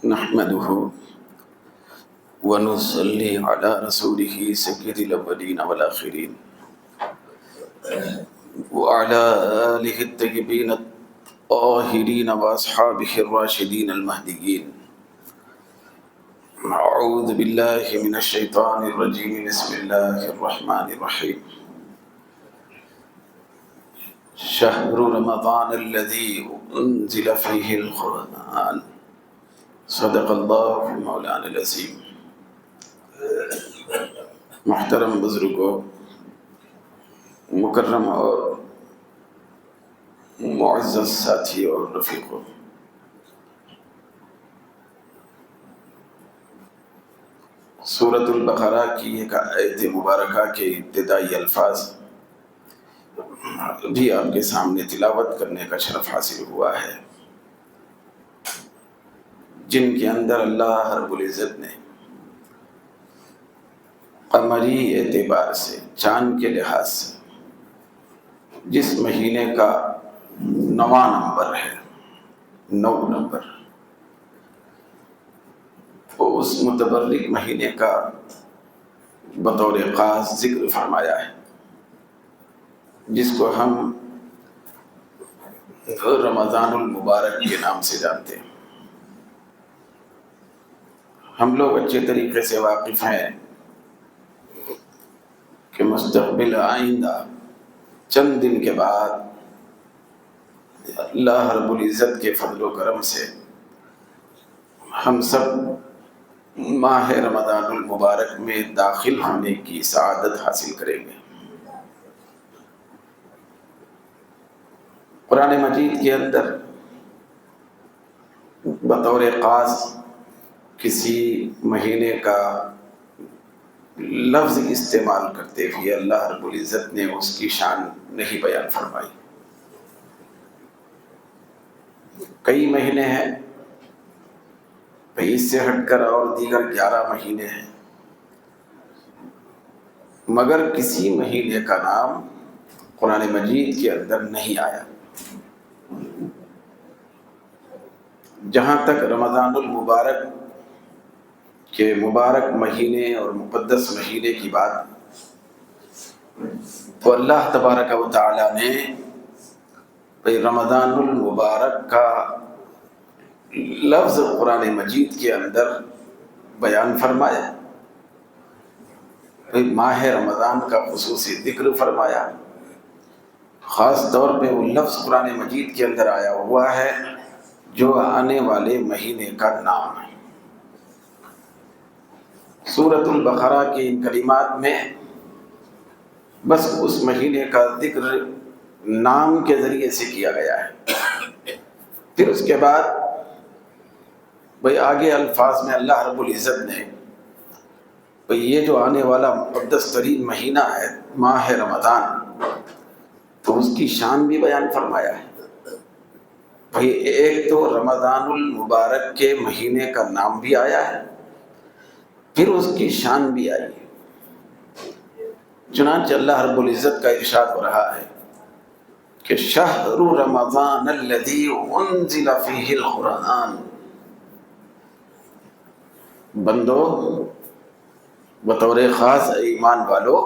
نحمده ونصلي على رسوله سيد الأولين والآخرين وعلى آله الطيبين الطاهرين وأصحابه الراشدين المهديين. أعوذ بالله من الشيطان الرجيم. بسم الله الرحمن الرحيم. شهر رمضان الذي أنزل فيه القرآن. صدق اللہ مولانا العظیم. محترم بزرگوں، مکرم اور معزز ساتھی اور رفیقوں، سورۃ البقرہ کی ایک آیت مبارکہ کے ابتدائی الفاظ بھی آپ کے سامنے تلاوت کرنے کا شرف حاصل ہوا ہے، جن کے اندر اللہ رب العزت نے قمری اعتبار سے، چاند کے لحاظ سے، جس مہینے کا 9واں نمبر ہے، 9 نمبر، وہ اس متبرک مہینے کا بطور خاص ذکر فرمایا ہے، جس کو ہم رمضان المبارک کے نام سے جانتے ہیں۔ ہم لوگ اچھے طریقے سے واقف ہیں کہ مستقبل آئندہ چند دن کے بعد اللہ رب العزت کے فضل و کرم سے ہم سب ماہ رمضان المبارک میں داخل ہونے کی سعادت حاصل کریں گے۔ قرآن مجید کے اندر بطور خاص کسی مہینے کا لفظ استعمال کرتے ہوئے اللہ رب العزت نے اس کی شان نہیں بیان فرمائی۔ کئی مہینے ہیں، اس سے ہٹ کر اور دیگر 11 مہینے ہیں، مگر کسی مہینے کا نام قرآن مجید کے اندر نہیں آیا۔ جہاں تک رمضان المبارک کے مبارک مہینے اور مقدس مہینے کی بات، تو اللہ تبارک و تعالی نے رمضان المبارک کا لفظ قرآن مجید کے اندر بیان فرمایا، ماہ رمضان کا خصوصی ذکر فرمایا۔ خاص طور پہ وہ لفظ قرآن مجید کے اندر آیا ہوا ہے جو آنے والے مہینے کا نام ہے۔ سورۃ البقرہ کے ان کلمات میں بس اس مہینے کا ذکر نام کے ذریعے سے کیا گیا ہے، پھر اس کے بعد آگے الفاظ میں اللہ رب العزت نے یہ جو آنے والا مقدس ترین مہینہ ہے ماہ رمضان، تو اس کی شان بھی بیان فرمایا ہے۔ ایک تو رمضان المبارک کے مہینے کا نام بھی آیا ہے، پھر اس کی شان بھی آئی ہے۔ چنانچہ اللہ رب العزت کا ارشاد ہو رہا ہے کہ شہر رمضان الذی انزل فیہ القرآن۔ بندو، بطور خاص ایمان والو،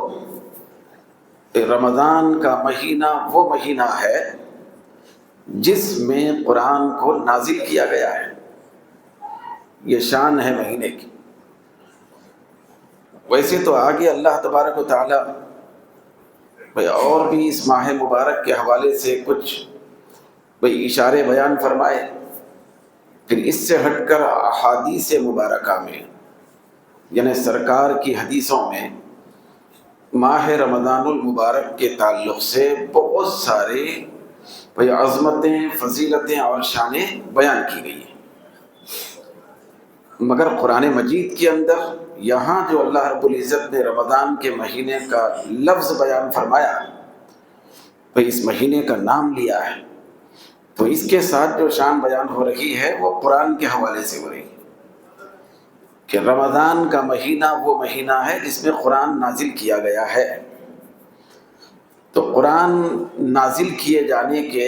رمضان کا مہینہ وہ مہینہ ہے جس میں قرآن کو نازل کیا گیا ہے۔ یہ شان ہے مہینے کی۔ ویسے تو آگے اللہ تبارک و تعالی اور بھی اس ماہ مبارک کے حوالے سے کچھ اشارے بیان فرمائے، پھر اس سے ہٹ کر احادیث مبارکہ میں، یعنی سرکار کی حدیثوں میں ماہ رمضان المبارک کے تعلق سے بہت سارے عظمتیں، فضیلتیں اور شانیں بیان کی گئی ہیں، مگر قرآن مجید کے اندر یہاں جو اللہ رب العزت نے رمضان کے مہینے کا لفظ بیان فرمایا، اس مہینے کا نام لیا ہے، تو اس کے ساتھ جو شان بیان ہو رہی ہے وہ قرآن کے حوالے سے ہو رہی ہے کہ رمضان کا مہینہ وہ مہینہ ہے جس میں قرآن نازل کیا گیا ہے۔ تو قرآن نازل کیے جانے کے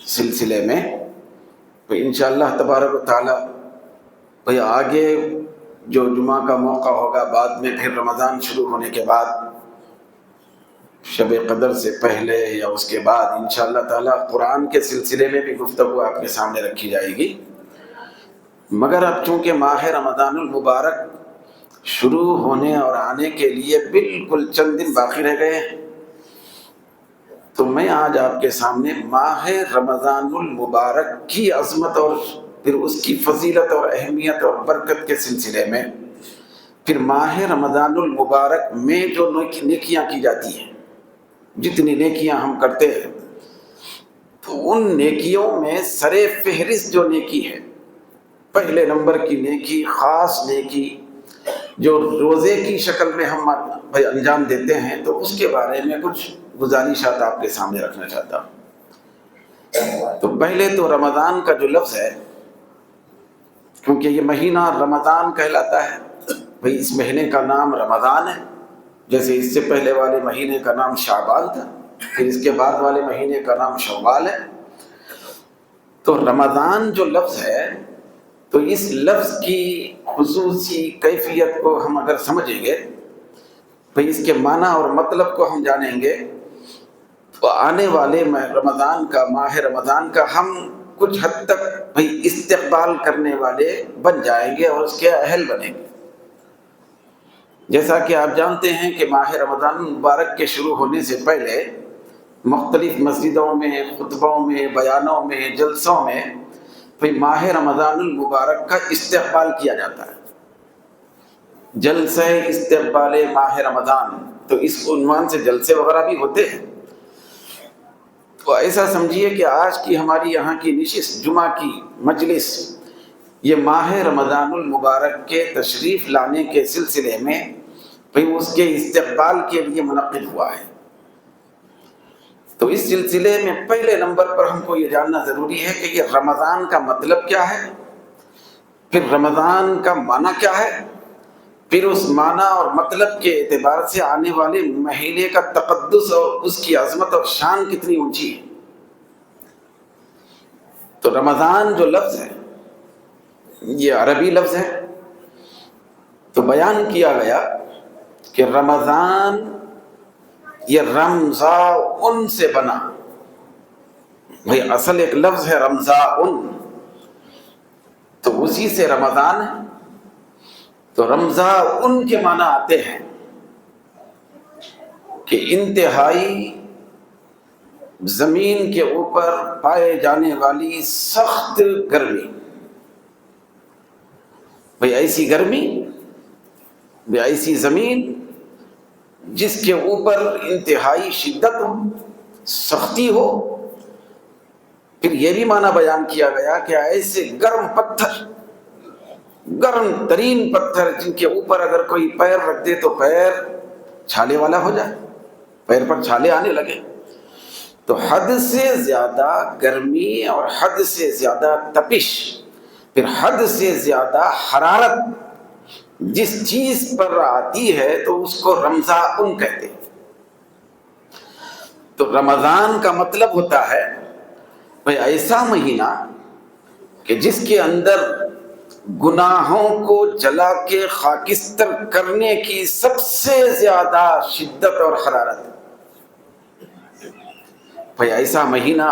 سلسلے میں تو انشاءاللہ تبارک و تعالی بھئی آگے جو جمعہ کا موقع ہوگا بعد میں، پھر رمضان شروع ہونے کے بعد، شب قدر سے پہلے یا اس کے بعد انشاءاللہ تعالی قرآن کے سلسلے میں بھی گفتگو آپ کے سامنے رکھی جائے گی۔ مگر اب چونکہ ماہ رمضان المبارک شروع ہونے اور آنے کے لیے بالکل چند دن باقی رہ گئے ہیں، تو میں آج آپ کے سامنے ماہ رمضان المبارک کی عظمت اور پھر اس کی فضیلت اور اہمیت اور برکت کے سلسلے میں، پھر ماہ رمضان المبارک میں جو نیکیاں کی جاتی ہیں، جتنی نیکیاں ہم کرتے ہیں، تو ان نیکیوں میں سر فہرست جو نیکی ہے، پہلے نمبر کی نیکی، خاص نیکی جو روزے کی شکل میں ہم انجام دیتے ہیں، تو اس کے بارے میں کچھ گزارشات آپ کے سامنے رکھنا چاہتا ہوں۔ تو پہلے تو رمضان کا جو لفظ ہے، کیونکہ یہ مہینہ رمضان کہلاتا ہے، بھئی اس مہینے کا نام رمضان ہے، جیسے اس سے پہلے والے مہینے کا نام شعبان تھا، پھر اس کے بعد والے مہینے کا نام شوال ہے۔ تو رمضان جو لفظ ہے، تو اس لفظ کی خصوصی کیفیت کو ہم اگر سمجھیں گے، بھئی اس کے معنی اور مطلب کو ہم جانیں گے، تو آنے والے ماہ رمضان کا ہم کچھ حد تک بھئی استقبال کرنے والے بن جائیں گے اور اس کے اہل بنیں گے۔ جیسا کہ آپ جانتے ہیں کہ ماہ رمضان مبارک کے شروع ہونے سے پہلے مختلف مسجدوں میں، خطبوں میں، بیانوں میں، جلسوں میں بھئی ماہ رمضان المبارک کا استقبال کیا جاتا ہے۔ جلسہ استقبال ماہ رمضان، تو اس عنوان سے جلسے وغیرہ بھی ہوتے ہیں۔ تو ایسا سمجھیے کہ آج کی ہماری یہاں کی نشست، جمعہ کی مجلس، یہ ماہ رمضان المبارک کے تشریف لانے کے سلسلے میں بھئی اس کے استقبال کے لیے منعقد ہوا ہے۔ تو اس سلسلے میں پہلے نمبر پر ہم کو یہ جاننا ضروری ہے کہ یہ رمضان کا مطلب کیا ہے، پھر رمضان کا معنی کیا ہے، پھر اس معنی اور مطلب کے اعتبار سے آنے والے مہینے کا تقدس اور اس کی عظمت اور شان کتنی اونچی ہے۔ تو رمضان جو لفظ ہے، یہ عربی لفظ ہے۔ تو بیان کیا گیا کہ رمضان یہ رمضاء سے بنا، بھئی اصل ایک لفظ ہے رمضاء، تو اسی سے رمضان ہے۔ تو رمضاء کے معنی آتے ہیں کہ انتہائی زمین کے اوپر پائے جانے والی سخت گرمی، بھئی ایسی گرمی، بھئی ایسی زمین جس کے اوپر انتہائی شدت ہو، سختی ہو۔ پھر یہ بھی معنی بیان کیا گیا کہ ایسے گرم پتھر، گرم ترین پتھر جن کے اوپر اگر کوئی پیر رکھ دے تو پیر چھالے والا ہو جائے، پیر پر چھالے آنے لگے۔ تو حد سے زیادہ گرمی اور حد سے زیادہ تپش، پھر حد سے زیادہ حرارت جس چیز پر آتی ہے تو اس کو رمضاء کہتے ہیں۔ تو رمضان کا مطلب ہوتا ہے بھئی ایسا مہینہ کہ جس کے اندر گناہوں کو جلا کے خاکستر کرنے کی سب سے زیادہ شدت اور حرارت ہے۔ بھئی ایسا مہینہ،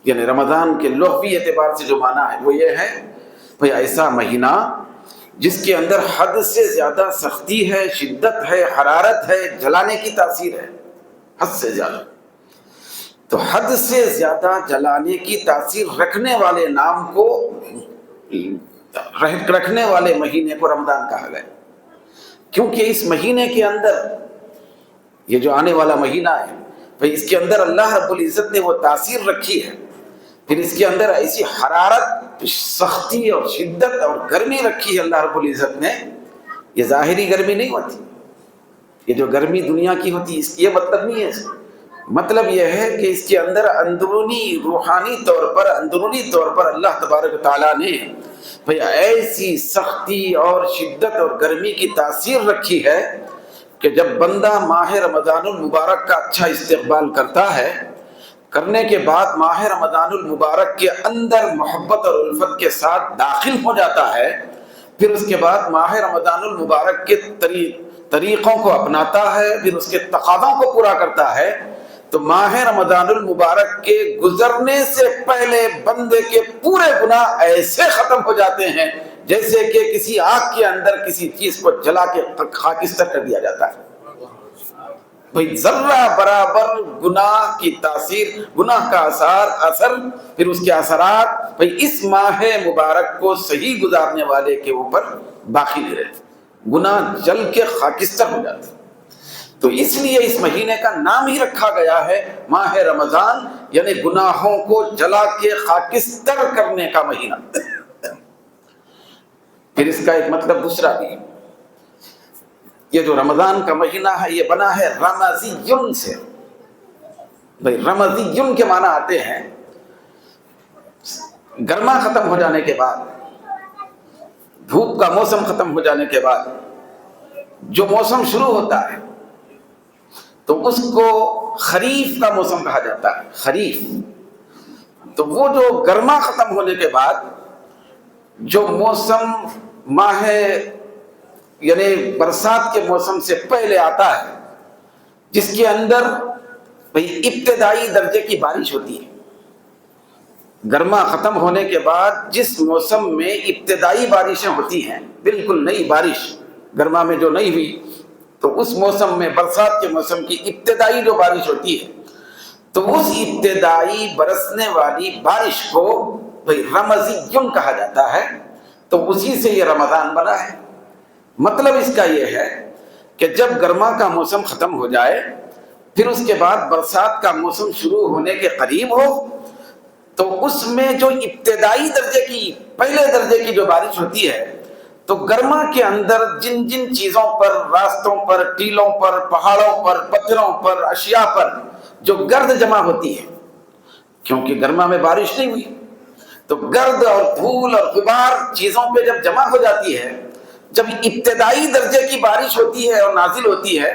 یعنی رمضان کے لغوی اعتبار سے جو معنی ہے وہ یہ ہے، بھئی ایسا مہینہ جس کے اندر حد سے زیادہ سختی ہے، شدت ہے، حرارت ہے، جلانے کی تاثیر ہے، حد سے زیادہ۔ تو حد سے زیادہ جلانے کی تاثیر رکھنے والے نام کو، رکھنے والے مہینے کو رمضان کہا گیا، کیونکہ اس مہینے کے اندر، یہ جو آنے والا مہینہ ہے، بھئی اس کے اندر اللہ رب العزت نے وہ تاثیر رکھی ہے، پھر اس کے اندر ایسی حرارت، سختی اور شدت اور گرمی رکھی ہے اللہ رب العزت نے۔ یہ ظاہری گرمی نہیں ہوتی، یہ جو گرمی دنیا کی ہوتی ہے، اس یہ مطلب نہیں ہے۔ مطلب یہ ہے کہ اس کے اندر اندرونی روحانی طور پر اللہ تبارک و تعالیٰ نے بھئی ایسی سختی اور شدت اور گرمی کی تاثیر رکھی ہے کہ جب بندہ ماہ رمضان المبارک کا اچھا استقبال کرتا ہے کرنے کے بعد ماہ رمضان المبارک کے اندر محبت اور الفت کے ساتھ داخل ہو جاتا ہے، پھر اس کے بعد ماہ رمضان المبارک کے طریقوں کو اپناتا ہے، پھر اس کے تقاضوں کو پورا کرتا ہے، تو ماہ رمضان المبارک کے گزرنے سے پہلے بندے کے پورے گناہ ایسے ختم ہو جاتے ہیں جیسے کہ کسی آگ کے اندر کسی چیز کو جلا کے خاکستر کر دیا جاتا ہے۔ بھئی ذرہ برابر گناہ کی تاثیر، گناہ کا اثر، پھر اس کے اثرات بھئی اس ماہ مبارک کو صحیح گزارنے والے کے اوپر باقی نہیں رہتے، گناہ جل کے خاکستر ہو جاتے۔ تو اس لیے اس مہینے کا نام ہی رکھا گیا ہے ماہ رمضان، یعنی گناہوں کو جلا کے خاکستر کرنے کا مہینہ۔ پھر اس کا ایک مطلب دوسرا بھی، یہ جو رمضان کا مہینہ ہے یہ بنا ہے رمضیون سے۔ بھئی رمضیون کے معنی آتے ہیں گرما ختم ہو جانے کے بعد، دھوپ کا موسم ختم ہو جانے کے بعد جو موسم شروع ہوتا ہے تو اس کو خریف کا موسم کہا جاتا ہے، خریف۔ تو وہ جو گرما ختم ہونے کے بعد جو موسم ماہ یعنی برسات کے موسم سے پہلے آتا ہے، جس کے اندر بھئی ابتدائی درجے کی بارش ہوتی ہے۔ گرما ختم ہونے کے بعد جس موسم میں ابتدائی بارشیں ہوتی ہیں، بالکل نئی بارش گرما میں جو نہیں ہوئی، تو اس موسم میں برسات کے موسم کی ابتدائی جو بارش ہوتی ہے، تو اس ابتدائی برسنے والی بارش کو بھئی رمضیون کہا جاتا ہے۔ تو اسی سے یہ رمضان بنا ہے۔ مطلب اس کا یہ ہے کہ جب گرما کا موسم ختم ہو جائے، پھر اس کے بعد برسات کا موسم شروع ہونے کے قریب ہو، تو اس میں جو ابتدائی درجے کی، پہلے درجے کی جو بارش ہوتی ہے، تو گرما کے اندر جن جن چیزوں پر، راستوں پر، ٹیلوں پر، پہاڑوں پر، پتھروں پر، اشیاء پر جو گرد جمع ہوتی ہے، کیونکہ گرما میں بارش نہیں ہوئی، تو گرد اور دھول اور غبار چیزوں پہ جب جمع ہو جاتی ہے، جب ابتدائی درجے کی بارش ہوتی ہے اور نازل ہوتی ہے،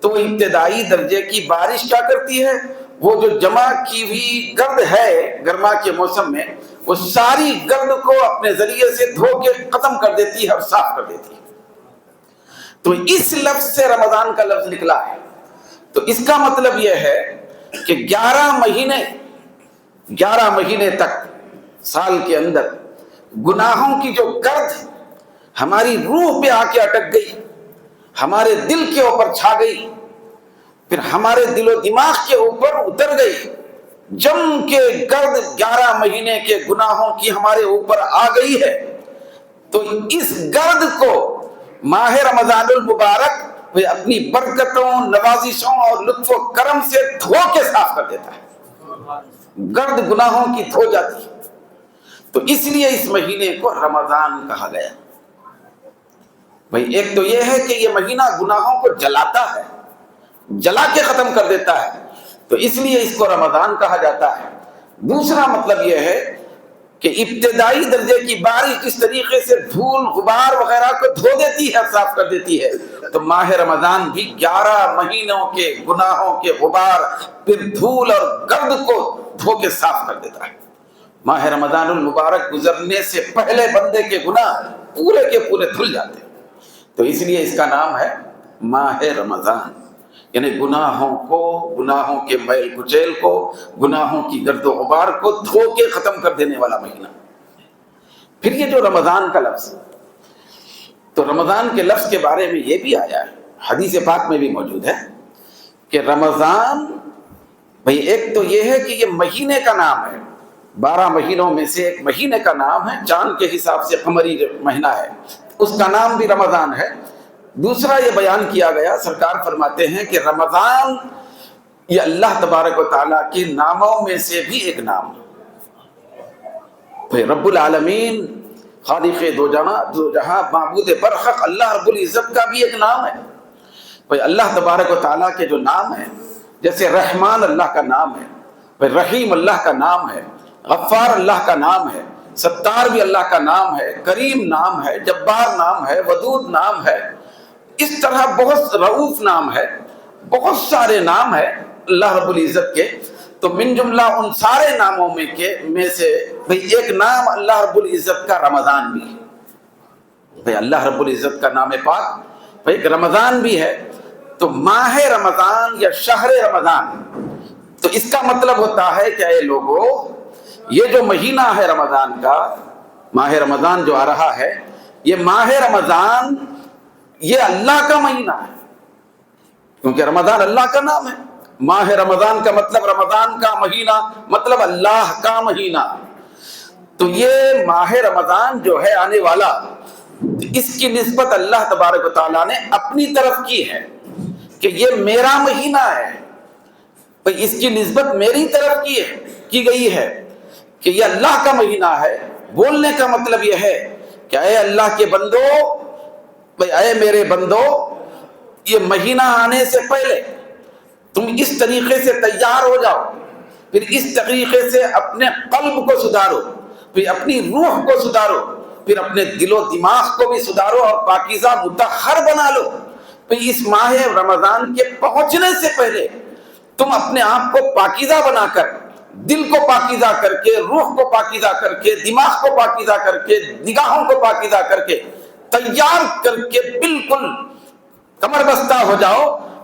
تو ابتدائی درجے کی بارش کیا کرتی ہے، وہ جو جمع کی ہوئی گرد ہے گرما کے موسم میں، وہ ساری گرد کو اپنے ذریعے سے دھو کے ختم کر دیتی ہے اور صاف کر دیتی ہے۔ تو اس لفظ سے رمضان کا لفظ نکلا ہے۔ تو اس کا مطلب یہ ہے کہ 11 مہینے تک سال کے اندر گناہوں کی جو گرد ہماری روح پہ آ کے اٹک گئی، ہمارے دل کے اوپر چھا گئی، پھر ہمارے دل و دماغ کے اوپر اتر گئی، جم کے گرد 11 مہینے کے گناہوں کی ہمارے اوپر آ گئی ہے، تو اس گرد کو ماہ رمضان المبارک وہ اپنی برکتوں، نوازشوں اور لطف و کرم سے دھو کے صاف کر دیتا ہے۔ گرد گناہوں کی دھو جاتی ہے۔ تو اس لیے اس مہینے کو رمضان کہا گیا۔ بھئی ایک تو یہ ہے کہ یہ مہینہ گناہوں کو جلاتا ہے، جلا کے ختم کر دیتا ہے، تو اس لیے اس کو رمضان کہا جاتا ہے۔ دوسرا مطلب یہ ہے کہ ابتدائی درجے کی بارش جس طریقے سے دھول غبار وغیرہ کو دھو دیتی ہے، صاف کر دیتی ہے، تو ماہ رمضان بھی 11 مہینوں کے گناہوں کے غبار، پھر دھول اور گرد کو دھو کے صاف کر دیتا ہے۔ ماہ رمضان المبارک گزرنے سے پہلے بندے کے گناہ پورے کے پورے دھل جاتے ہیں، تو اس لیے اس کا نام ہے ماہ رمضان، یعنی گناہوں کے میل کچیل کو، گناہوں کی گرد و غبار کو دھو کے ختم کر دینے والا مہینہ۔ پھر یہ جو رمضان کا لفظ، تو رمضان کے لفظ کے بارے میں یہ بھی آیا ہے، حدیث پاک میں بھی موجود ہے کہ رمضان بھئی ایک تو یہ ہے کہ یہ مہینے کا نام ہے، 12 مہینوں میں سے ایک مہینے کا نام ہے، چاند کے حساب سے قمری مہینہ ہے، اس کا نام بھی رمضان ہے۔ دوسرا یہ بیان کیا گیا، سرکار فرماتے ہیں کہ رمضان یہ اللہ تبارک و تعالیٰ کے ناموں میں سے بھی ایک نام ہے۔ رب العالمین، خالق دو جہاں، معبود برحق اللہ رب العزت کا بھی ایک نام ہے۔ بھئی اللہ تبارک و تعالیٰ کے جو نام ہیں، جیسے رحمان اللہ کا نام ہے، بھئی رحیم اللہ کا نام ہے، غفار اللہ کا نام ہے، ستار بھی اللہ کا نام ہے، کریم نام ہے، جبار نام ہے، ودود نام ہے، اس طرح بہت رؤوف نام ہے، بہت سارے نام ہیں اللہ رب العزت کے۔ تو من جملہ ان سارے ناموں میں سے بھئی ایک نام اللہ رب العزت کا رمضان بھی ہے۔ بھئی اللہ رب العزت کا نام پاک بھئی ایک رمضان بھی ہے۔ تو ماہ رمضان یا شہر رمضان، تو اس کا مطلب ہوتا ہے کہ اے لوگو، یہ جو مہینہ ہے رمضان کا، ماہ رمضان جو آ رہا ہے، یہ ماہ رمضان یہ اللہ کا مہینہ ہے، کیونکہ رمضان اللہ کا نام ہے۔ ماہ رمضان کا مطلب رمضان کا مہینہ، مطلب اللہ کا مہینہ۔ تو یہ ماہ رمضان جو ہے آنے والا، اس کی نسبت اللہ تبارک و تعالیٰ نے اپنی طرف کی ہے کہ یہ میرا مہینہ ہے، اس کی نسبت میری طرف کی گئی ہے کہ یہ اللہ کا مہینہ ہے۔ بولنے کا مطلب یہ ہے کہ اے اللہ کے بندو، اے میرے بندو، یہ مہینہ آنے سے پہلے تم اس طریقے سے تیار ہو جاؤ، پھر اس طریقے سے اپنے قلب کو سدھارو، پھر اپنی روح کو سدھارو، پھر اپنے دل و دماغ کو بھی سدھارو اور پاکیزہ مطہر بنا لو۔ پھر اس ماہ رمضان کے پہنچنے سے پہلے تم اپنے آپ کو پاکیزہ بنا کر، دل کو پاکیزہ کر کے، روح کو پاکیزہ کر کے، دماغ کو پاکیزہ کر کے، نگاہوں کو پاکیزہ کر کے، تیار کر کے بالکل کمر بستہ ہو جاؤ۔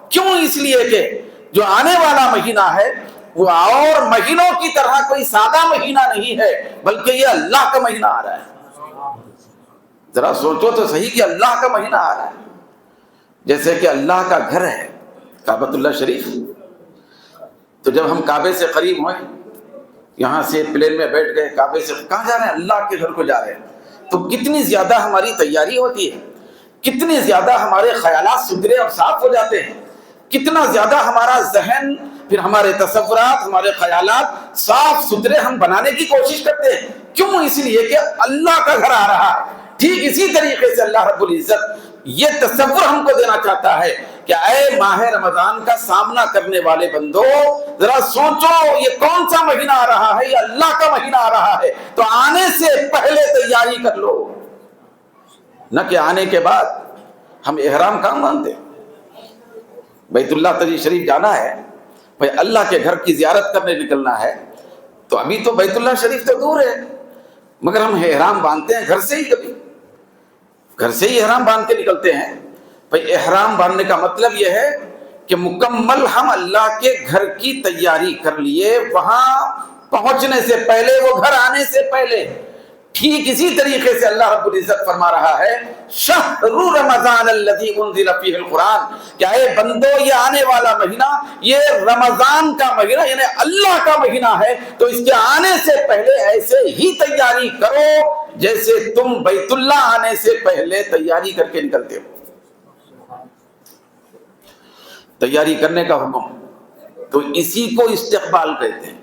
کیوں؟ اس لیے کہ جو آنے والا مہینہ ہے وہ اور مہینوں کی طرح کوئی سادہ مہینہ نہیں ہے، بلکہ یہ اللہ کا مہینہ آ رہا ہے۔ ذرا سوچو تو صحیح کہ اللہ کا مہینہ آ رہا ہے۔ جیسے کہ اللہ کا گھر ہے کعبۃ اللہ شریف، تو جب ہم کعبے سے قریب ہوئے، یہاں سے پلین میں بیٹھ گئے، کعبے سے کہاں جا رہے ہیں؟ اللہ کے گھر کو جا رہے ہیں، تو کتنی زیادہ ہماری تیاری ہوتی ہے، کتنی زیادہ ہمارے خیالات ستھرے اور صاف ہو جاتے ہیں، کتنا زیادہ ہمارا ذہن، پھر ہمارے تصورات، ہمارے خیالات صاف ستھرے ہم بنانے کی کوشش کرتے ہیں۔ کیوں؟ اس لیے کہ اللہ کا گھر آ رہا ہے۔ ٹھیک اسی طریقے سے اللہ رب العزت یہ تصور ہم کو دینا چاہتا ہے کہ اے ماہ رمضان کا سامنا کرنے والے بندو، ذرا سوچو یہ کون سا مہینہ آ رہا ہے، یہ اللہ کا مہینہ آ رہا ہے، تو آنے سے پہلے تیاری کر لو، نہ کہ آنے کے بعد۔ ہم احرام کہاں باندھتے؟ بیت اللہ شریف جانا ہے، بھائی اللہ کے گھر کی زیارت کرنے نکلنا ہے، تو ابھی تو بیت اللہ شریف تو دور ہے، مگر ہم احرام باندھتے ہیں گھر سے ہی، کبھی گھر سے ہی احرام باندھ کے نکلتے ہیں۔ بھائی احرام باندھنے کا مطلب یہ ہے کہ مکمل ہم اللہ کے گھر کی تیاری کر لیے، وہاں پہنچنے سے پہلے، وہ گھر آنے سے پہلے۔ ٹھیک اسی طریقے سے اللہ رب العزت فرما رہا ہے شہر رمضان الذی انزل فیہ القرآن، کیا اے بندو یہ آنے والا مہینہ یہ رمضان کا مہینہ یعنی اللہ کا مہینہ ہے، تو اس کے آنے سے پہلے ایسے ہی تیاری کرو جیسے تم بیت اللہ آنے سے پہلے تیاری کر کے نکلتے ہو۔ تیاری کرنے کا حکم، تو اسی کو استقبال کہتے ہیں۔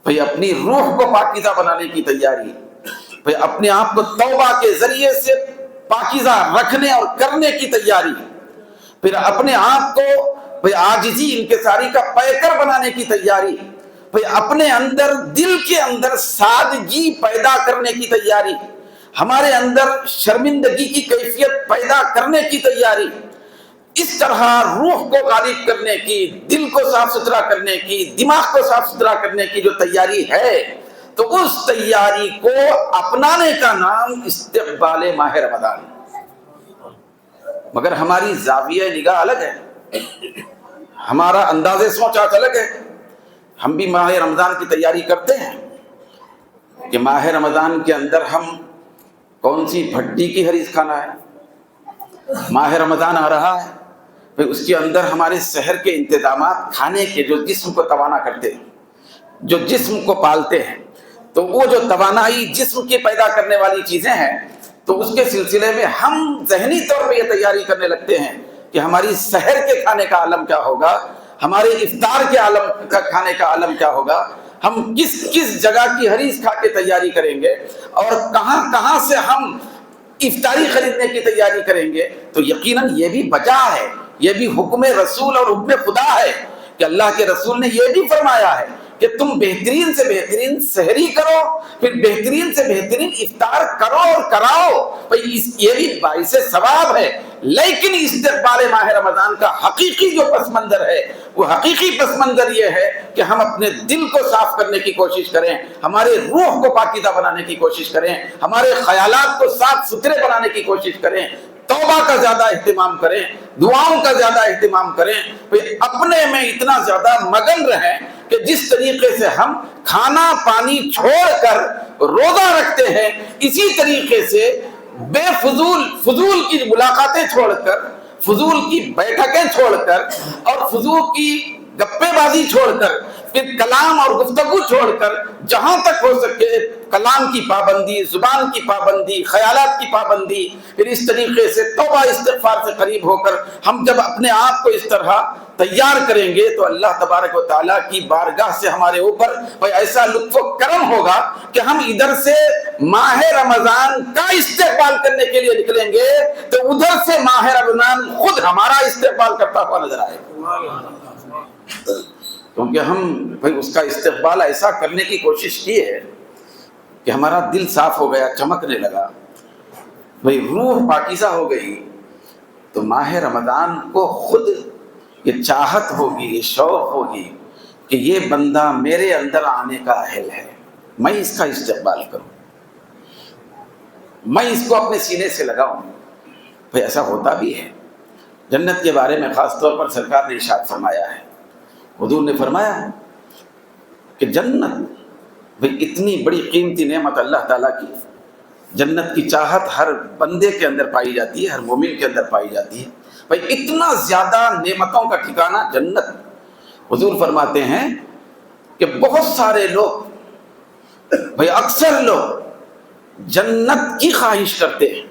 بھئی اپنی روح کو پاکیزہ بنانے کی تیاری، بھئی اپنے آپ کو توبہ کے ذریعے سے پاکیزہ رکھنے اور کرنے کی تیاری، پھر اپنے آپ کو بھئی عاجزی انکساری کا پیکر بنانے کی تیاری، بھئی اپنے اندر دل کے اندر سادگی پیدا کرنے کی تیاری، ہمارے اندر شرمندگی کی کیفیت پیدا کرنے کی تیاری، اس طرح روح کو غالب کرنے کی، دل کو صاف ستھرا کرنے کی، دماغ کو صاف ستھرا کرنے کی جو تیاری ہے، تو اس تیاری کو اپنانے کا نام استقبال ماہ رمضان۔ مگر ہماری زاویہ نگاہ الگ ہے، ہمارا انداز سوچ الگ ہے۔ ہم بھی ماہ رمضان کی تیاری کرتے ہیں کہ ماہ رمضان کے اندر ہم کون سی بھٹی کی حریص کھانا ہے۔ ماہ رمضان آ رہا ہے، پھر اس کے اندر ہمارے شہر کے انتظامات کھانے کے جو جسم کو توانا کرتے ہیں، جو جسم کو پالتے ہیں، تو وہ جو توانائی جسم کی پیدا کرنے والی چیزیں ہیں، تو اس کے سلسلے میں ہم ذہنی طور پہ یہ تیاری کرنے لگتے ہیں کہ ہماری سحر کے کھانے کا عالم کیا ہوگا، ہمارے افطار کے عالم کا کھانے کا عالم کیا ہوگا، ہم کس کس جگہ کی حریص کھا کے تیاری کریں گے، اور کہاں کہاں سے ہم افطاری خریدنے کی تیاری کریں گے۔ تو یقیناً یہ بھی بجا ہے، یہ بھی حکم رسول اور حکم خدا ہے کہ اللہ کے رسول نے یہ بھی فرمایا ہے کہ تم بہترین سے بہترین سحری کرو، پھر بہترین سے بہترین افطار کرو اور کراؤ، بھئی یہ بھی باعث ثواب ہے۔ لیکن استقبال ماہ رمضان کا حقیقی جو پس منظر ہے، وہ حقیقی پس منظر یہ ہے کہ ہم اپنے دل کو صاف کرنے کی کوشش کریں، ہمارے روح کو پاکیزہ بنانے کی کوشش کریں، ہمارے خیالات کو صاف ستھرے بنانے کی کوشش کریں، توبہ کا زیادہ اہتمام کریں، دعاؤں کا زیادہ اہتمام کریں، پھر اپنے میں اتنا زیادہ مگن رہیں کہ جس طریقے سے ہم کھانا پانی چھوڑ کر روزہ رکھتے ہیں، اسی طریقے سے بے فضول کی ملاقاتیں چھوڑ کر، فضول کی بیٹھکیں چھوڑ کر اور فضول کی گپے بازی چھوڑ کر، پھر کلام اور گفتگو چھوڑ کر جہاں تک ہو سکے کلام کی پابندی، زبان کی پابندی، خیالات کی پابندی، پھر اس طریقے سے توبہ استغفار سے قریب ہو کر ہم جب اپنے آپ کو اس طرح تیار کریں گے تو اللہ تبارک و تعالیٰ کی بارگاہ سے ہمارے اوپر ایسا لطف و کرم ہوگا کہ ہم ادھر سے ماہ رمضان کا استقبال کرنے کے لیے نکلیں گے تو ادھر سے ماہ رمضان خود ہمارا استقبال کرتا ہوا نظر آئے گا، کیونکہ ہم اس کا استقبال ایسا کرنے کی کوشش کی ہے کہ ہمارا دل صاف ہو گیا، چمکنے لگا، روح پاکیزہ ہو گئی، تو ماہ رمضان کو خود یہ چاہت ہوگی، یہ شوق ہوگی کہ یہ بندہ میرے اندر آنے کا اہل ہے، میں اس کا استقبال کروں، میں اس کو اپنے سینے سے لگاؤں۔ ایسا ہوتا بھی ہے۔ جنت کے بارے میں خاص طور پر سرکار نے ارشاد فرمایا ہے، حضور نے فرمایا کہ جنت اتنی بڑی قیمتی نعمت اللہ تعالیٰ کی، جنت کی چاہت ہر بندے کے اندر پائی جاتی ہے، ہر مومن کے اندر پائی جاتی ہے۔ اتنا زیادہ نعمتوں کا ٹھکانہ جنت۔ حضور فرماتے ہیں کہ بہت سارے لوگ، اکثر لوگ جنت کی خواہش کرتے ہیں،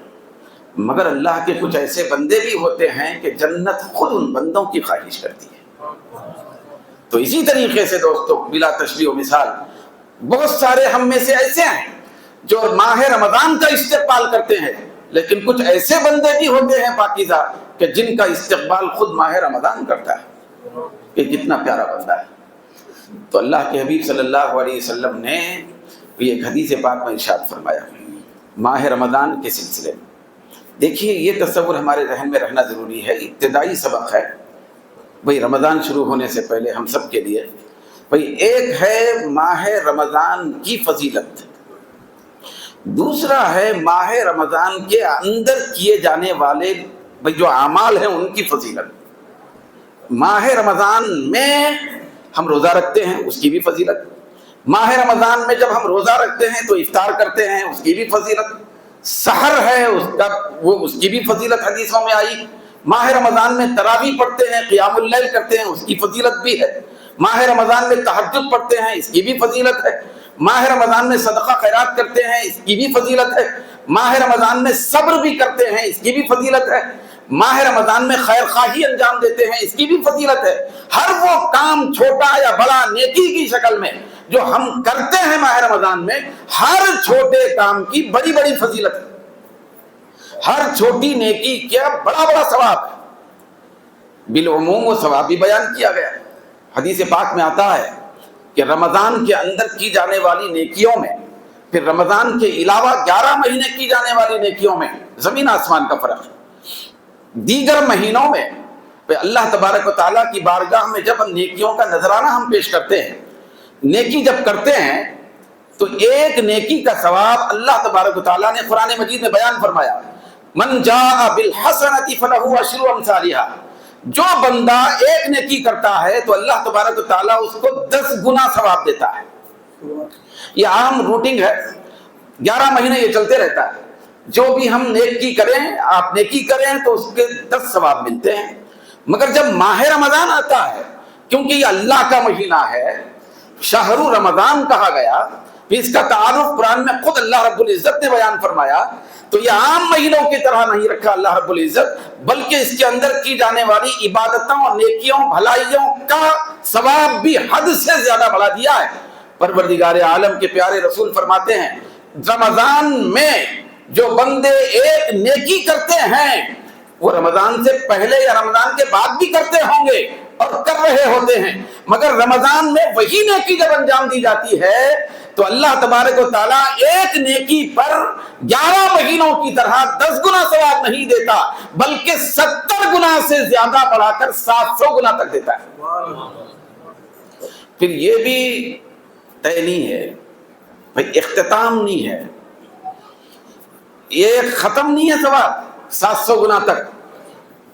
مگر اللہ کے کچھ ایسے بندے بھی ہوتے ہیں کہ جنت خود ان بندوں کی خواہش کرتی ہے۔ تو اسی طریقے سے دوستو، بلا تشبیہ و مثال، بہت سارے ہم میں سے ایسے ہیں جو ماہ رمضان کا استقبال کرتے ہیں، لیکن کچھ ایسے بندے بھی ہوتے ہیں پاکیزہ کہ جن کا استقبال خود ماہ رمضان کرتا ہے کہ کتنا پیارا بندہ ہے۔ تو اللہ کے حبیب صلی اللہ علیہ وسلم نے ایک حدیث پاک میں ارشاد فرمایا ماہ رمضان کے سلسلے میں۔ دیکھیے، یہ تصور ہمارے ذہن میں رہنا ضروری ہے، ابتدائی سبق ہے رمضان شروع ہونے سے پہلے ہم سب کے لیے۔ ایک ہے ماہ رمضان کی فضیلت، دوسرا ہے ماہ رمضان کے اندر کیے جانے والے جو اعمال ہیں ان کی فضیلت۔ ماہ رمضان میں ہم روزہ رکھتے ہیں، اس کی بھی فضیلت۔ ماہ رمضان میں جب ہم روزہ رکھتے ہیں تو افطار کرتے ہیں، اس کی بھی فضیلت۔ سحر ہے اس کی بھی فضیلت حدیثوں میں آئی۔ ماہ رمضان میں تراویح پڑھتے ہیں، قیام اللیل کرتے ہیں، اس کی فضیلت بھی ہے۔ ماہ رمضان میں تہجد پڑھتے ہیں، اس کی بھی فضیلت ہے۔ ماہ رمضان میں صدقہ خیرات کرتے ہیں، اس کی بھی فضیلت ہے۔ ماہ رمضان میں صبر بھی کرتے ہیں، اس کی بھی فضیلت ہے۔ ماہ رمضان میں خیر خواہی انجام دیتے ہیں، اس کی بھی فضیلت ہے۔ ہر وہ کام چھوٹا یا بڑا نیکی کی شکل میں جو ہم کرتے ہیں ماہ رمضان میں، ہر چھوٹے کام کی بڑی بڑی فضیلت ہے۔ ہر چھوٹی نیکی کیا بڑا بڑا ثواب ہے۔ بالعموم وہ ثواب بھی بیان کیا گیا۔ حدیث پاک میں آتا ہے کہ رمضان کے اندر کی جانے والی نیکیوں میں، پھر رمضان کے علاوہ 11 مہینے کی جانے والی نیکیوں میں زمین آسمان کا فرق ہے۔ دیگر مہینوں میں اللہ تبارک و تعالیٰ کی بارگاہ میں جب نیکیوں کا نذرانہ ہم پیش کرتے ہیں، نیکی جب کرتے ہیں تو ایک نیکی کا ثواب اللہ تبارک و تعالیٰ نے قرآن مجید میں بیان فرمایا، من جاء بالحسنۃ فلہ عشر امثالھا، جو بندہ ایک نیکی کرتا ہے تو اللہ تبارک و تعالیٰ اس کو 10 گنا ثواب دیتا ہے۔ یہ عام روٹنگ ہے، 11 مہینے یہ چلتے رہتا ہے۔ جو بھی ہم نیکی کریں، آپ نیکی کریں تو اس کے 10 ثواب ملتے ہیں۔ مگر جب ماہ رمضان آتا ہے، کیونکہ یہ اللہ کا مہینہ ہے، شہر رمضان کہا گیا، پھر اس کا تعارف قرآن میں خود اللہ رب العزت نے بیان فرمایا، تو یہ عام مہینوں کی طرح نہیں رکھا اللہ رب العزت، بلکہ اس کے اندر کی جانے والی عبادتوں اور نیکیوں بھلائیوں کا ثواب بھی حد سے زیادہ بڑھا دیا ہے۔ پروردگار عالم کے پیارے رسول فرماتے ہیں، رمضان میں جو بندے ایک نیکی کرتے ہیں وہ رمضان سے پہلے یا رمضان کے بعد بھی کرتے ہوں گے، اور کر رہے ہوتے ہیں، مگر رمضان میں وہی نیکی جب انجام دی جاتی ہے تو اللہ تبارک و تعالیٰ ایک نیکی پر 11 مہینوں کی طرح 10 گنا ثواب نہیں دیتا، بلکہ 70 گنا سے زیادہ بڑھا کر 700 گنا تک دیتا ہے۔ پھر یہ بھی طے نہیں ہے بھائی، اختتام نہیں ہے، یہ ختم نہیں ہے ثواب 700 گنا تک۔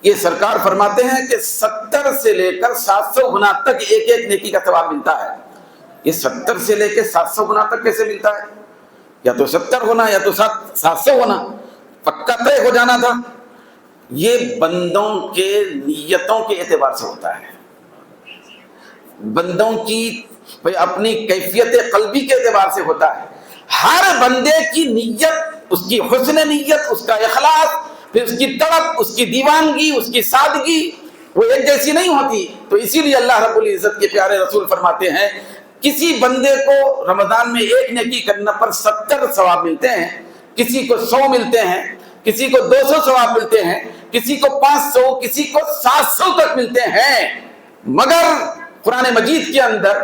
یہ سرکار فرماتے ہیں کہ 70 سے لے کر 700 گنا تک ایک ایک نیکی کا ثواب ملتا ہے۔ یہ 70 سے لے کے 700 گنا تک کیسے ملتا ہے؟ یا تو 70 ہونا یا تو 700 ہونا، پکا طے ہو جانا تھا۔ یہ بندوں کے نیتوں کے اعتبار سے ہوتا ہے، بندوں کی اپنی کیفیت قلبی کے اعتبار سے ہوتا ہے۔ ہر بندے کی نیت، اس کی حسن نیت، اس کا اخلاص، پھر اس کی طرف، اس کی دیوانگی، اس کی سادگی وہ ایک جیسی نہیں ہوتی۔ تو اسی لیے اللہ رب العزت کے پیارے رسول فرماتے ہیں کسی بندے کو رمضان میں ایک نیکی کرنے پر 70 ثواب ملتے ہیں، کسی کو 100 ملتے ہیں، کسی کو 200 ثواب ملتے ہیں، کسی کو 500، کسی کو 700 تک ملتے ہیں۔ مگر قرآن مجید کے اندر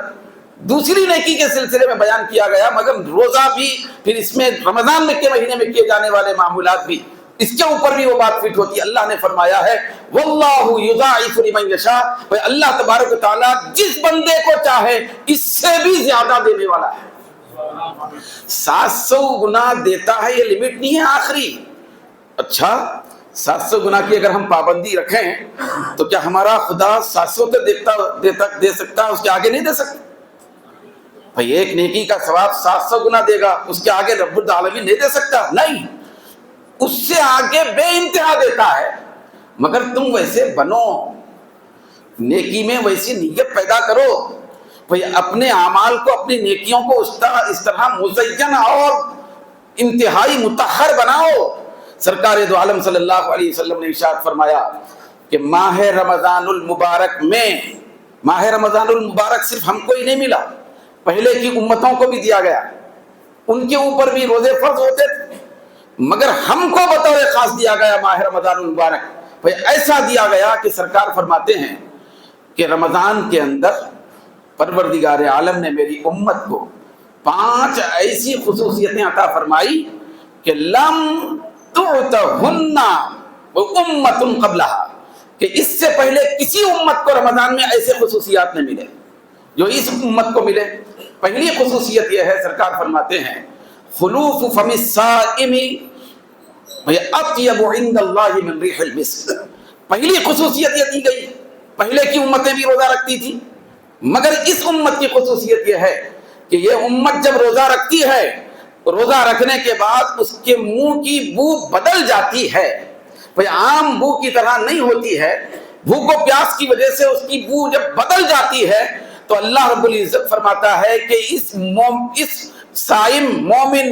دوسری نیکی کے سلسلے میں بیان کیا گیا، مگر روزہ بھی، پھر اس میں رمضان میں کے مہینے میں کیے جانے والے معمولات بھی، اس کے اوپر بھی وہ بات فٹ ہوتی ہے۔ اللہ نے فرمایا ہے واللہ یضاعف لمن یشاء، اللہ تبارک و تعالیٰ جس بندے کو چاہے اس سے بھی زیادہ دینے والا ہے۔ 700 گنا دیتا ہے، یہ لمٹ نہیں ہے آخری۔ اچھا 700 گنا کی اگر ہم پابندی رکھیں تو کیا ہمارا خدا 700 تک دے سکتا ہے، اس کے آگے نہیں دے سکتا؟ بھئی ایک نیکی کا ثواب 700 گنا دے گا، اس کے آگے رب العالمین نہیں دے سکتا؟ نہیں، اس سے آگے بے انتہا دیتا ہے۔ مگر تم ویسے بنو، نیکی میں ویسی نیت پیدا کرو، بھئی اپنے اعمال کو، اپنی نیکیوں کو اس طرح مزین اور انتہائی مطہر بناؤ۔ سرکار دو عالم صلی اللہ علیہ وسلم نے ارشاد فرمایا کہ ماہ رمضان المبارک میں، ماہ رمضان المبارک صرف ہم کو ہی نہیں ملا، پہلے کی امتوں کو بھی دیا گیا، ان کے اوپر بھی روزے فرض ہوتے تھے، مگر ہم کو بطور خاص دیا گیا ماہ رمضان المبارک۔ بھئی ایسا دیا گیا کہ سرکار فرماتے ہیں کہ رمضان کے اندر پروردگار عالم نے میری امت کو 5 ایسی خصوصیتیں عطا فرمائی کہ لم تعطہن امت قبلہا، کہ اس سے پہلے کسی امت کو رمضان میں ایسے خصوصیات نہیں ملے جو اس امت کو ملے۔ پہلی خصوصیت یہ ہے، سرکار فرماتے ہیں خلوف فم الصائم اطیب عند اللہ من ریح المسک۔ پہلی خصوصیت یہ دی گئی، پہلے کی امتیں بھی روزہ رکھتی تھی، مگر اس امت کی خصوصیت یہ ہے کہ یہ امت جب روزہ رکھتی ہے، روزہ رکھنے کے بعد اس کے منہ کی بو بدل جاتی ہے، بھئی عام بو کی طرح نہیں ہوتی ہے، بھوک و پیاس کی وجہ سے اس کی بو جب بدل جاتی ہے تو اللہ رب العزت فرماتا ہے کہ اس صائم مومن،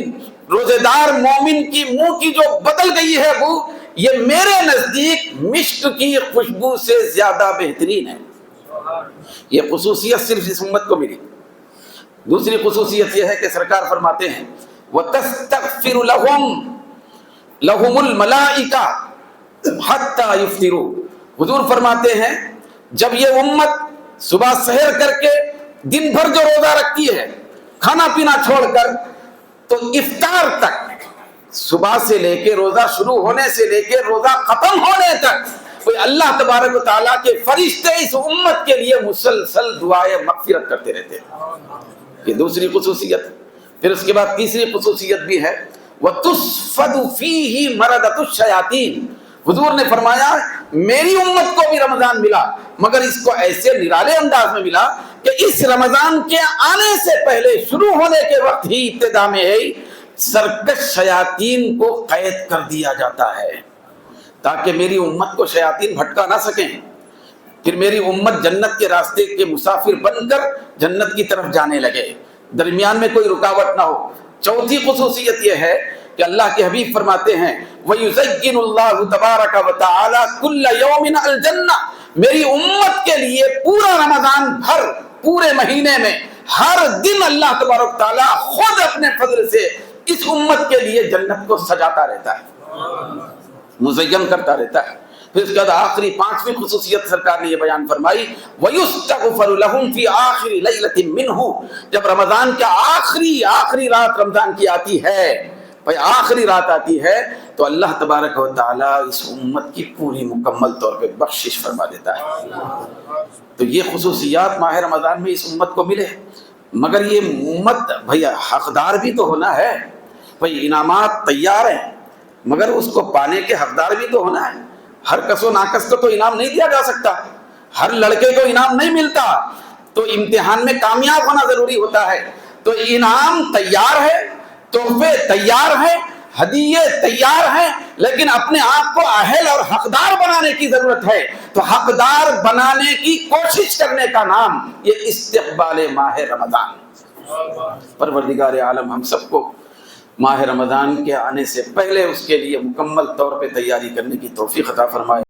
روزے دار مومن کی منہ کی جو بدل گئی ہے بو، یہ میرے نزدیک مشک کی خوشبو سے زیادہ بہترین ہے۔ یہ خصوصیت صرف اس امت کو ملی۔ دوسری خصوصیت یہ ہے کہ سرکار فرماتے ہیں وَتَسْتَغْفِرُ لَهُمُ الْمَلَائِكَةُ حَتَّى يُفْطِرُوا۔ حضور فرماتے ہیں جب یہ امت صبح سحر کر کے دن بھر جو روزہ رکھتی ہے کھانا پینا چھوڑ کر، تو افطار تک، صبح سے لے کے روزہ شروع ہونے سے لے کے روزہ ختم ہونے تک، کوئی اللہ تبارک و تعالیٰ کے فرشتے اس امت کے لیے مسلسل دعائیں مغفرت کرتے رہتے ہیں۔ یہ دوسری خصوصیت۔ پھر اس کے بعد تیسری خصوصیت بھی ہے وَتُصْفَدُ فِيهِ مَرَدَةُ الشَّيَاطِينِ۔ حضور نے فرمایا میری امت کو بھی رمضان ملا، مگر اس کو ایسے نرالے انداز میں ملا کہ اس رمضان کے آنے سے پہلے، شروع ہونے کے وقت ہی، ابتدا میں ہی سرکش شیاطین کو قید کر دیا جاتا ہے تاکہ میری امت کو شیاطین بھٹکا نہ سکیں، پھر میری امت جنت کے راستے کے مسافر بن کر جنت کی طرف جانے لگے، درمیان میں کوئی رکاوٹ نہ ہو۔ چوتھی خصوصیت یہ ہے کہ اللہ کے حبیب فرماتے ہیں وَيُزَيِّنُ اللَّهُ تَبَارَكَ وَتَعَالَى كُلَّ يَوْمٍ الْجَنَّةِ۔ میری امت کے لیے پورا رمضان بھر، پورے مہینے میں ہر دن اللہ تبارک تعالیٰ خود اپنے فضل سے اس امت کے لیے جنت کو سجاتا رہتا ہے، مزین کرتا رہتا ہے۔ پھر اس کے بعد آخری 5ویں خصوصیت سرکار نے یہ بیان فرمائی وَيُسْتَغْفَرُ لَهُمْ فِي آخِرِ لَيْلَةٍ مِّنْهُ، جب رمضان کا آخری رات رمضان کی آتی ہے، بھائی آخری رات آتی ہے تو اللہ تبارک و تعالیٰ اس امت کی پوری مکمل طور پہ بخشش فرما دیتا ہے۔ تو یہ خصوصیات ماہ رمضان میں اس امت کو ملے، مگر یہ امت بھئی حقدار بھی تو ہونا ہے، بھئی انعامات تیار ہیں مگر اس کو پانے کے حقدار بھی تو ہونا ہے۔ ہر کس و ناکس کو تو انعام نہیں دیا جا سکتا، ہر لڑکے کو انعام نہیں ملتا، تو امتحان میں کامیاب ہونا ضروری ہوتا ہے۔ تو انعام تیار ہے، تحفے تیار ہیں، ہدیے تیار ہیں، لیکن اپنے آپ کو اہل اور حقدار بنانے کی ضرورت ہے۔ تو حقدار بنانے کی کوشش کرنے کا نام یہ استقبال ماہ رمضان۔ پروردگار عالم ہم سب کو ماہ رمضان کے آنے سے پہلے اس کے لیے مکمل طور پہ تیاری کرنے کی توفیق عطا فرمائے۔